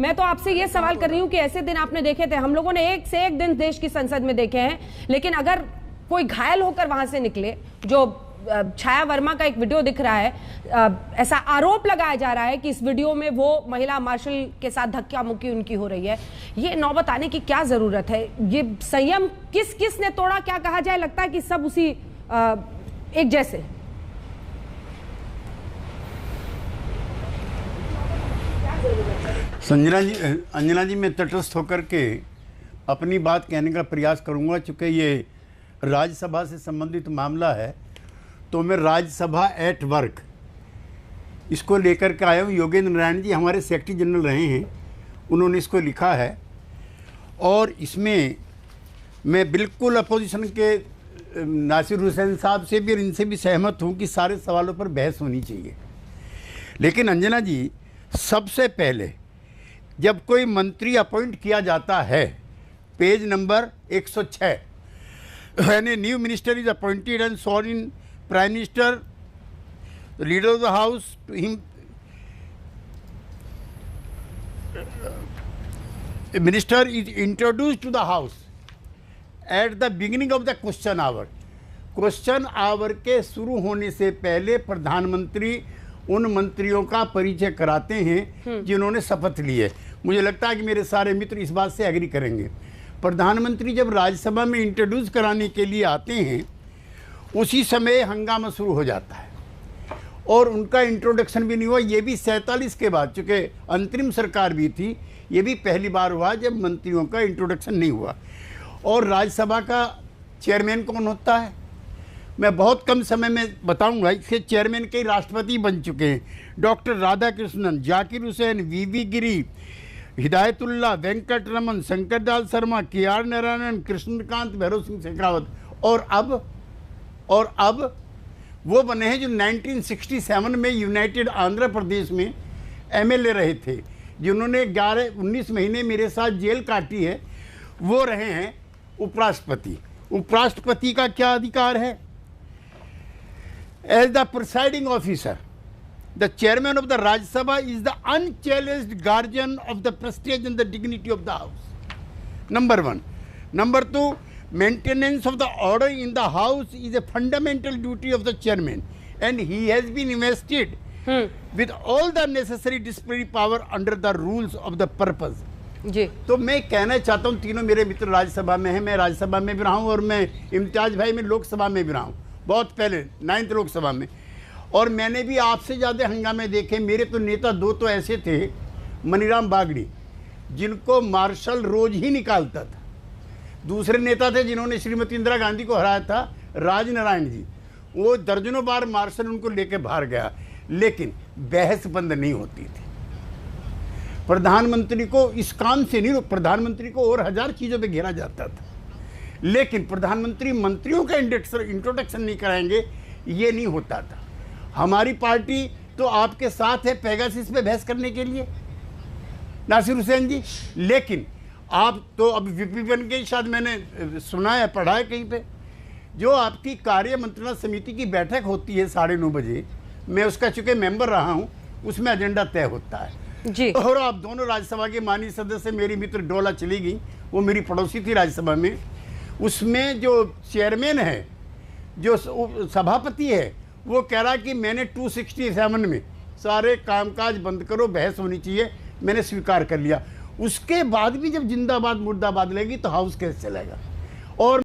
मैं तो आपसे ये सवाल कर रही हूं कि ऐसे दिन आपने देखे थे, हम लोगों ने एक से एक दिन देश की संसद में देखे हैं, लेकिन अगर कोई घायल होकर वहां से निकले, जो छाया वर्मा का एक वीडियो दिख रहा है, ऐसा आरोप लगाया जा रहा है कि इस वीडियो में वो महिला मार्शल के साथ धक्का मुक्की उनकी हो रही है, ये नौबत आने की क्या जरूरत है? ये संयम किस ने तोड़ा, क्या कहा जाए? लगता है कि सब उसी एक जैसे। अंजना जी, मैं तटस्थ होकर के अपनी बात कहने का प्रयास करूंगा। चूंकि ये राज्यसभा से संबंधित मामला है, तो मैं राज्यसभा एट वर्क इसको लेकर के आया हूँ। योगेंद्र नारायण जी हमारे सेक्रेटरी जनरल रहे हैं, उन्होंने इसको लिखा है, और इसमें मैं बिल्कुल अपोजिशन के नासिर हुसैन साहब से भी और इनसे भी सहमत हूँ कि सारे सवालों पर बहस होनी चाहिए। लेकिन अंजना जी, सबसे पहले जब कोई मंत्री अपॉइंट किया जाता है, page number 106, when a new minister is appointed and sworn in, prime minister, the leader of the house, to him, a minister is introduced to the house at the beginning of the question hour. Question hour के शुरू होने से पहले प्रधानमंत्री उन मंत्रियों का परिचय कराते हैं जिन्होंने शपथ ली है। मुझे लगता है कि मेरे सारे मित्र इस बात से एग्री करेंगे। प्रधानमंत्री जब राज्यसभा में इंट्रोड्यूस कराने के लिए आते हैं, उसी समय हंगामा शुरू हो जाता है, और उनका इंट्रोडक्शन भी नहीं हुआ। ये भी 47 के बाद, चूँकि अंतरिम सरकार भी थी, ये भी पहली बार हुआ जब मंत्रियों का इंट्रोडक्शन नहीं हुआ। और राज्यसभा का चेयरमैन कौन होता है, मैं बहुत कम समय में बताऊंगा। इसके चेयरमैन कई राष्ट्रपति बन चुके हैं, डॉक्टर राधाकृष्णन, जाकिर हुसैन, वीवी गिरी, हिदायतुल्ला, वेंकट रमन, शंकरदयाल शर्मा, के.आर. नारायणन, कृष्णकांत, भैरव सिंह शेखावत, और अब वो बने हैं जो 1967 में यूनाइटेड आंध्र प्रदेश में एमएलए रहे थे, जिन्होंने 19 महीने मेरे साथ जेल काटी है। वो रहे हैं उपराष्ट्रपति। उपराष्ट्रपति का क्या अधिकार है? As the presiding officer, the chairman of the Rajya Sabha is the unchallenged guardian of the prestige and the dignity of the house. Number one. Number two, maintenance of the order in the house is a fundamental duty of the chairman, and he has been invested with all the necessary disciplinary power under the rules of the purpose. जी, तो मैं कहना चाहता हूँ, तीनों मेरे मित्र राज्यसभा में हैं, मैं राज्यसभा में भी रहा हूँ, और मैं इम्तियाज भाई में लोकसभा में भी रहा हूँ, बहुत पहले 9th लोकसभा में। और मैंने भी आपसे ज़्यादा हंगामे देखे। मेरे तो नेता दो तो ऐसे थे, मनीराम बागड़ी, जिनको मार्शल रोज ही निकालता था। दूसरे नेता थे जिन्होंने श्रीमती इंदिरा गांधी को हराया था, राजनारायण जी, वो दर्जनों बार मार्शल उनको लेके बाहर गया, लेकिन बहस बंद नहीं होती थी। प्रधानमंत्री को इस काम से नहीं, प्रधानमंत्री को और 1000 चीज़ों पे घेरा जाता था, लेकिन प्रधानमंत्री मंत्रियों का इंट्रोडक्शन नहीं कराएंगे, ये नहीं होता था। हमारी पार्टी तो आपके साथ है पेगासिस पे बहस करने के लिए, नासिर हुसैन जी, लेकिन आप तो अब वीपी बन गई, शायद मैंने सुना है, पढ़ा है कहीं पे। जो आपकी कार्य मंत्रणा समिति की बैठक होती है 9:30 बजे, मैं उसका चूंकि मेंबर रहा हूँ, उसमें एजेंडा तय होता है जी। और आप दोनों राज्यसभा के माननीय सदस्य, मेरी मित्र डोला चली गई, वो मेरी पड़ोसी थी राज्यसभा में, उसमें जो चेयरमैन है, जो सभापति है, वो कह रहा कि मैंने 267 में सारे कामकाज बंद करो, बहस होनी चाहिए, मैंने स्वीकार कर लिया। उसके बाद भी जब जिंदाबाद मुर्दाबाद लेगी तो हाउस कैसे चलेगा? और